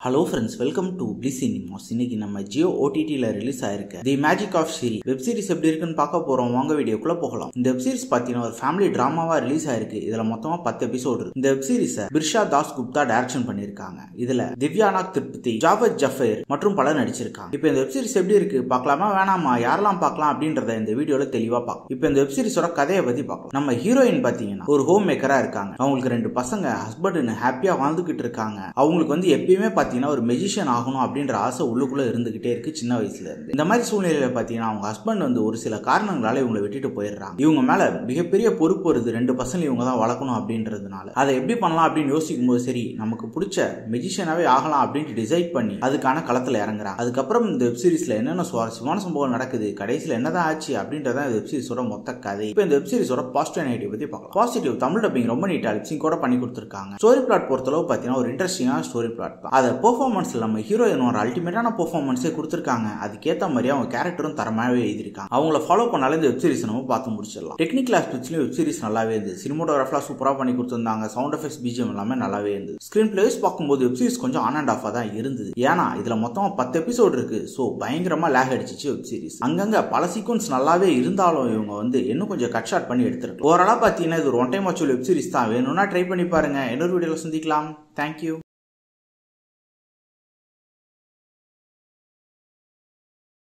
Hello friends, welcome to Bliss Cinemas. இன்னைக்கு நம்ம Jio ஓடிடில release ஆயிருக்கு தி மேஜிக் ஆஃப் ஷிரி வெப் சீரிஸ் எப்படி இருக்குன்னு பார்க்க போறோம். வாங்க வீடியோக்குள்ள போகலாம். இந்த வெப் சீரிஸ் பாத்தீங்கன்னா ஒரு ஃபேமிலி டிராமாவா ரிலீஸ் ஆயிருக்கு. இதுல மொத்தமா 10 எபிசோட் இருக்கு. இந்த வெப் சீரிஸை பிர்ஷா தாஸ் குப்தா டைரக்ஷன் பண்ணிருக்காங்க. இதுல திவ்யானாக் திருப்தி, ஜாவத் ஜஃபர் மற்றும் பலர் நடிச்சிருக்காங்க. இப்போ இந்த வெப் சீரிஸ் எப்படி இருக்கு பார்க்கலாமா வேணாமா, யாரெல்லாம் பார்க்கலாம் அப்படின்றத இந்த வீடியோல தெளிவா பார்க்கலாம். இப்போ இந்த வெப் சீரிஸோட கதையை பத்தி பார்க்கலாம். நம்ம ஹீரோயின் பாத்தீங்கன்னா ஒரு ஹோம் மேக்கரா இருக்காங்க. அவங்களுக்கு 2 பசங்க, ஹஸ்பண்ட் ஹாப்பியா வாழ்ந்துகிட்டு இருக்காங்க. அவங்களுக்கு வந்து எப்பயுமே ஒரு மெஜிஷியன் ஆகணும் அப்படின்ற ஆசை உள்ளுக்குள்ள இருந்துகிட்டே இருக்கு சின்ன வயசுல இருந்து. இந்த மாதிரி சூழ்நிலையில பாத்தீங்கன்னா அவங்க ஹஸ்பண்ட் வந்து ஒரு சில காரணங்களால இவங்களை விட்டுட்டு போயிடுறாங்க. இவங்க மேல மிகப்பெரிய பொறுப்பு வருது. 2 பசங்க இவங்க தான் வளர்க்கணும் அப்படின்றதுனால அதை எப்படி பண்ணலாம் அப்படின்னு யோசிக்கும் போது சரி நமக்கு பிடிச்ச மெஜிஷியனாவே ஆகலாம் அப்படின்னு டிசைட் பண்ணி அதுக்கான களத்துல இறங்குறாங்க. அதுக்கப்புறம் இந்த வெப் சீரிஸ்ல என்னென்ன சுவாரஸ்யமான சம்பவம் நடக்குது, கடைசியில என்னதான் ஆச்சு அப்படின்றத வெப் சீரிஸோட மொத்த கதை. இப்போ இந்த வெப் சீரிஸோட பாசிட்டிவ் நெகட்டிவ் பத்தி பார்க்கலாம். பாசிட்டிவ், தமிழ் டப்பிங் ரொம்ப நீட்டா லிப்சிங் கூட பண்ணி கொடுத்திருக்காங்க. ஸ்டோரி பிளாட் பொறுத்தளவு பாத்தீங்கன்னா ஒரு இன்ட்ரெஸ்டிங்கான ஸ்டோரி பிளாட் தான். அதை பெர்ஃபார்மன்ஸ்ல நம்ம ஹீரோயின் ஒரு அல்டிமேட்டான பெர்ஃபார்மன்ஸே கொடுத்திருக்காங்க. அதுக்கேற்ற மாதிரி அவங்க கேரக்டரும் தரமாவே எழுதிருக்காங்க. அவங்கள ஃபாலோ பண்ணாலே இந்த வெப் சீரிஸ் நம்ம பார்த்து முடிச்சிடலாம். டெக்னிக்கல் ஆஸ்பெக்ட்ஸ்லயும் வெப் சீரிஸ் நல்லாவே இருந்தது. சினிமோட்டோகிராஃபிலா சூப்பரா பண்ணி கொடுத்திருந்தாங்க. சவுண்ட் எஃபெக்ட்ஸ், பிஜிஎம் எல்லாமே நல்லாவே இருந்தது. ஸ்கிரீன் பிளேஸ் பார்க்கும்போது வெப் சீரிஸ் கொஞ்சம் ஆன் அண்ட் ஆஃபா தான் இருந்தது. ஏன்னா இதுல மொத்தமா 10 எபிசோட் இருக்கு. சோ பயங்கரமா லேக் அடிச்சிச்சு வெப் சீரிஸ். அங்கங்க பல சீக்வன்ஸ் நல்லாவே இருந்தாலும் இவங்க வந்து இன்னும் கொஞ்சம் கட் ஷாட் பண்ணி எடுத்துருக்கு. ஓவராலா பாத்தீங்கன்னா இது ஒரு one time watch web series தான். வேணும்னா ட்ரை பண்ணி பாருங்க. இன்னொரு வீடியோல சந்திக்கலாம். தேங்க்யூ.